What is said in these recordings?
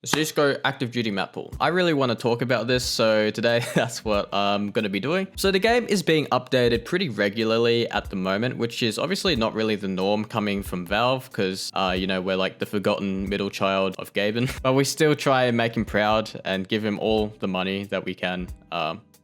The CSGO active duty map pool. I really want to talk about this, so today that's what I'm going to be doing. So the game is being updated pretty regularly at the moment, which is obviously not really the norm coming from Valve because, we're like the forgotten middle child of Gaben. But we still try and make him proud and give him all the money that we can.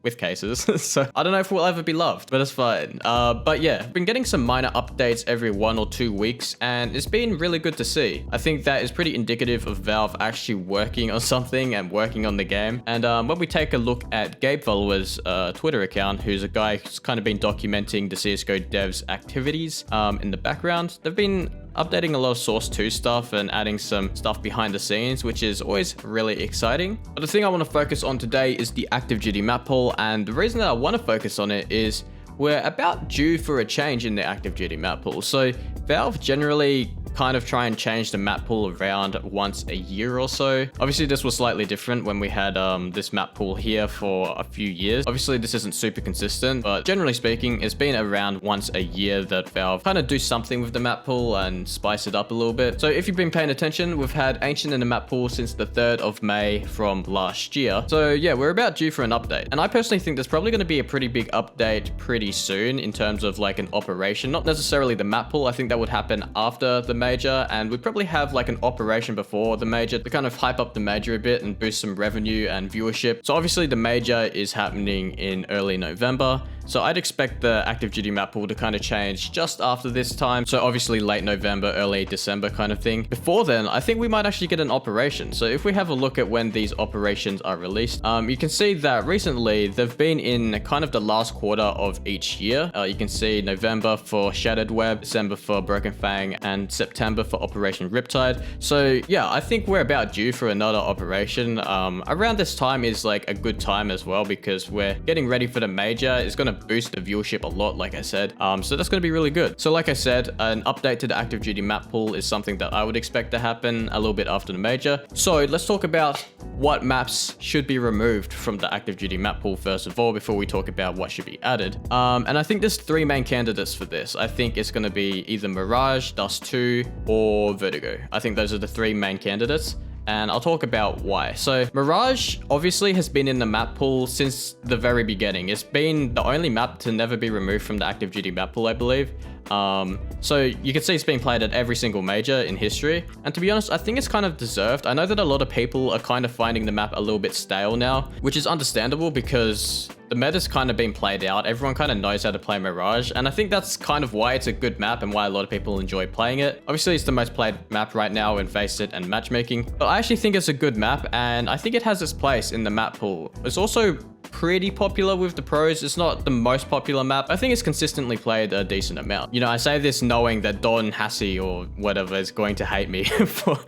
With cases. So I don't know if we'll ever be loved, but it's fine. But yeah, I've been getting some minor updates every 1 or 2 weeks, and it's been really good to see. I think that is pretty indicative of Valve actually working on something and working on the game. And when we take a look at Gabe Follower's Twitter account, who's a guy who's kind of been documenting the CSGO devs activities in the background, they've been updating a lot of Source 2 stuff and adding some stuff behind the scenes, which is always really exciting. But the thing I want to focus on today is the active duty map pool, and the reason that I want to focus on it is we're about due for a change in the active duty map pool. So Valve generally kind of try and change the map pool around once a year or so. Obviously this was slightly different when we had this map pool here for a few years. Obviously this isn't super consistent, but generally speaking, it's been around once a year that Valve kind of do something with the map pool and spice it up a little bit. So if you've been paying attention, we've had Ancient in the map pool since the 3rd of May from last year. So yeah, we're about due for an update. And I personally think there's probably going to be a pretty big update pretty soon in terms of like an operation, not necessarily the map pool. I think that would happen after the major, and we'd probably have like an operation before the major to kind of hype up the major a bit and boost some revenue and viewership. So obviously the major is happening in early November. So I'd expect the active duty map pool to kind of change just after this time. So obviously late November, early December kind of thing. Before then, I think we might actually get an operation. So if we have a look at when these operations are released, you can see that recently they've been in kind of the last quarter of each year. You can see November for Shattered Web, December for Broken Fang, and September for Operation Riptide. So yeah, I think we're about due for another operation. Around this time is like a good time as well because we're getting ready for the major. It's going to boost the viewership a lot, like I said. So that's going to be really good. So like I said, an update to the active duty map pool is something that I would expect to happen a little bit after the major. So let's talk about what maps should be removed from the active duty map pool first of all, before we talk about what should be added. And I think there's 3 main candidates for this. I think it's going to be either Mirage, Dust 2, or Vertigo. I think those are the 3 main candidates, and I'll talk about why. So Mirage obviously has been in the map pool since the very beginning. It's been the only map to never be removed from the active duty map pool, I believe. So you can see it's being played at every single major in history. And to be honest, I think it's kind of deserved. I know that a lot of people are kind of finding the map a little bit stale now, which is understandable because the meta's kind of been played out. Everyone kind of knows how to play Mirage. And I think that's kind of why it's a good map and why a lot of people enjoy playing it. Obviously, it's the most played map right now in Faceit and matchmaking. But I actually think it's a good map, and I think it has its place in the map pool. It's also pretty popular with the pros. It's not the most popular map. I think it's consistently played a decent amount. You know, I say this knowing that Don Hassie or whatever is going to hate me for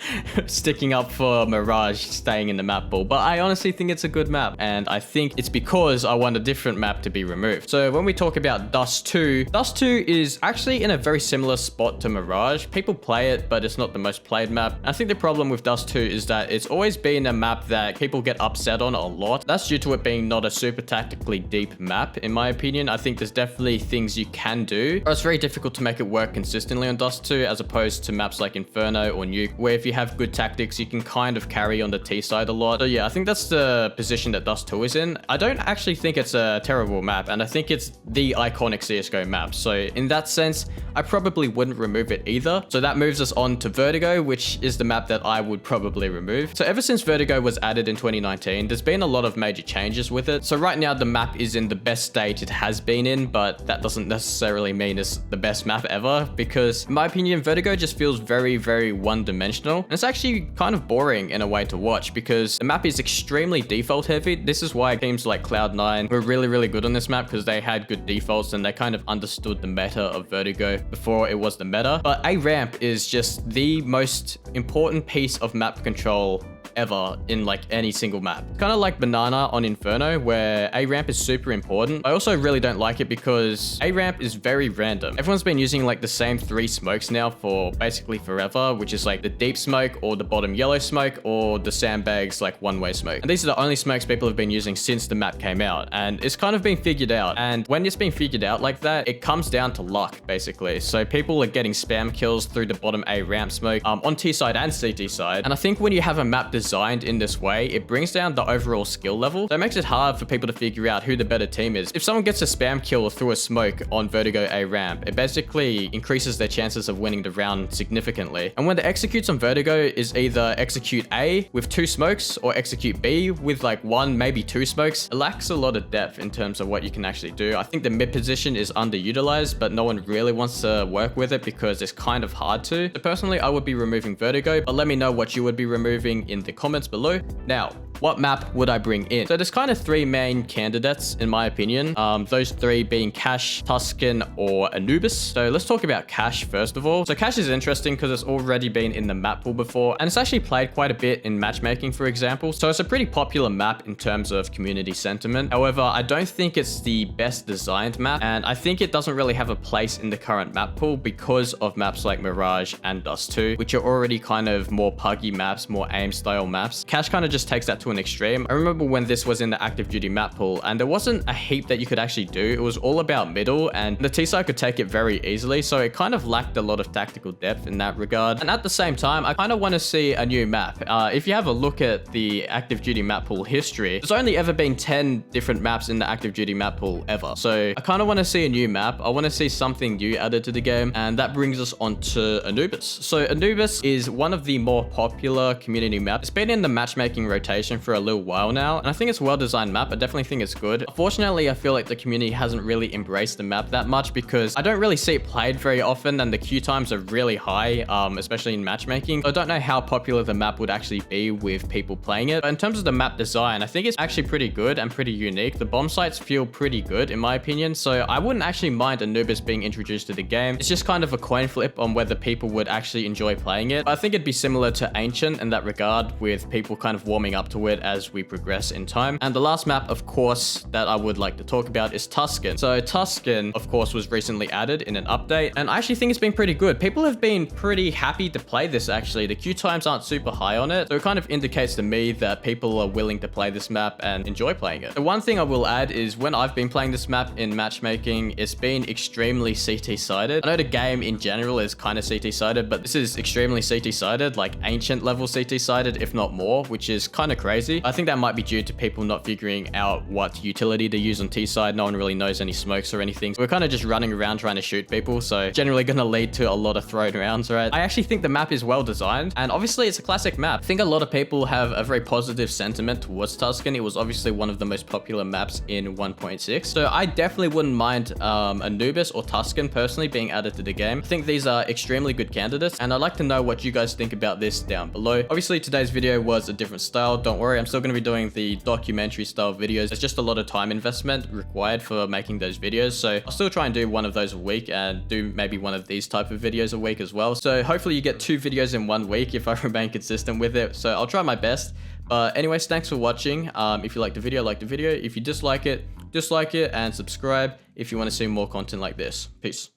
sticking up for Mirage staying in the map pool, but I honestly think it's a good map, and I think it's because I want a different map to be removed. So when we talk about Dust 2, Dust 2 is actually in a very similar spot to Mirage. People play it, but it's not the most played map. I think the problem with Dust 2 is that it's always been a map that people get upset on a lot. That's due to it being not a super tactically deep map, in my opinion. I think there's definitely things you can do, but it's very difficult to make it work consistently on Dust 2 as opposed to maps like Inferno or Nuke, where if you have good tactics, you can kind of carry on the T side a lot. So yeah, I think that's the position that Dust 2 is in. I don't actually think it's a terrible map, and I think it's the iconic CSGO map. So in that sense, I probably wouldn't remove it either. So that moves us on to Vertigo, which is the map that I would probably remove. So ever since Vertigo was added in 2019, there's been a lot of major changes with it. So right now the map is in the best state it has been in, but that doesn't necessarily mean it's the best map ever, because in my opinion, Vertigo just feels very, very one-dimensional. And it's actually kind of boring in a way to watch because the map is extremely default heavy. This is why teams like Cloud9 were really, really good on this map, because they had good defaults and they kind of understood the meta of Vertigo before it was the meta. But A ramp is just the most important piece of map control ever in like any single map. Kind of like Banana on Inferno, where A ramp is super important. I also really don't like it because A ramp is very random. Everyone's been using like the same 3 smokes now for basically forever, which is like the deep smoke or the bottom yellow smoke or the sandbags like one-way smoke. And these are the only smokes people have been using since the map came out, and it's kind of been figured out. And when it's been figured out like that, it comes down to luck basically. So people are getting spam kills through the bottom A ramp smoke on T side and CT side. And I think when you have a map designed designed in this way, it brings down the overall skill level. So it makes it hard for people to figure out who the better team is. If someone gets a spam kill through a smoke on Vertigo A ramp, it basically increases their chances of winning the round significantly. And when the executes on Vertigo is either execute A with 2 smokes or execute B with like 1, maybe 2 smokes, it lacks a lot of depth in terms of what you can actually do. I think the mid position is underutilized, but no one really wants to work with it because it's kind of hard to. So personally, I would be removing Vertigo, but let me know what you would be removing in the comments below. Now, what map would I bring in? So there's kind of 3 main candidates in my opinion. Those 3 being Cache, Tuscan, or Anubis. So let's talk about Cache first of all. So Cache is interesting because it's already been in the map pool before, and it's actually played quite a bit in matchmaking, for example. So it's a pretty popular map in terms of community sentiment. However, I don't think it's the best designed map, and I think it doesn't really have a place in the current map pool because of maps like Mirage and Dust 2, which are already kind of more puggy maps, more aim style maps. Cache kind of just takes that to an extreme. I remember when this was in the active duty map pool and there wasn't a heap that you could actually do. It was all about middle and the T-side could take it very easily. So it kind of lacked a lot of tactical depth in that regard. And at the same time, I kind of want to see a new map. If you have a look at the active duty map pool history, there's only ever been 10 different maps in the active duty map pool ever. So I kind of want to see a new map. I want to see something new added to the game. And that brings us on to Anubis. So Anubis is one of the more popular community maps. It's been in the matchmaking rotation for a little while now, and I think it's a well-designed map. I definitely think it's good. Unfortunately, I feel like the community hasn't really embraced the map that much because I don't really see it played very often, and the queue times are really high, especially in matchmaking. So I don't know how popular the map would actually be with people playing it. But in terms of the map design, I think it's actually pretty good and pretty unique. The bomb sites feel pretty good in my opinion, so I wouldn't actually mind Anubis being introduced to the game. It's just kind of a coin flip on whether people would actually enjoy playing it. But I think it'd be similar to Ancient in that regard, with people kind of warming up to it as we progress in time. And the last map, of course, that I would like to talk about is Tuscan. So Tuscan, of course, was recently added in an update, and I actually think it's been pretty good. People have been pretty happy to play this actually. The queue times aren't super high on it, so it kind of indicates to me that people are willing to play this map and enjoy playing it. The one thing I will add is when I've been playing this map in matchmaking, it's been extremely CT-sided. I know the game in general is kind of CT-sided, but this is extremely CT-sided, like Ancient level CT-sided, if not more, which is kind of crazy. I think that might be due to people not figuring out what utility to use on T-side. No one really knows any smokes or anything. So we're kind of just running around trying to shoot people. So generally going to lead to a lot of thrown rounds, right? I actually think the map is well designed, and obviously it's a classic map. I think a lot of people have a very positive sentiment towards Tuscan. It was obviously one of the most popular maps in 1.6. So I definitely wouldn't mind Anubis or Tuscan personally being added to the game. I think these are extremely good candidates, and I'd like to know what you guys think about this down below. Obviously today's video was a different style. Don't worry, I'm still going to be doing the documentary style videos. It's just a lot of time investment required for making those videos, so I'll still try and do one of those a week and do maybe one of these type of videos a week as well. So hopefully you get 2 videos in 1 week if I remain consistent with it. So I'll try my best. But anyways, thanks for watching. If you liked the video, like the video. If you dislike it, dislike it, and subscribe if you want to see more content like this. Peace.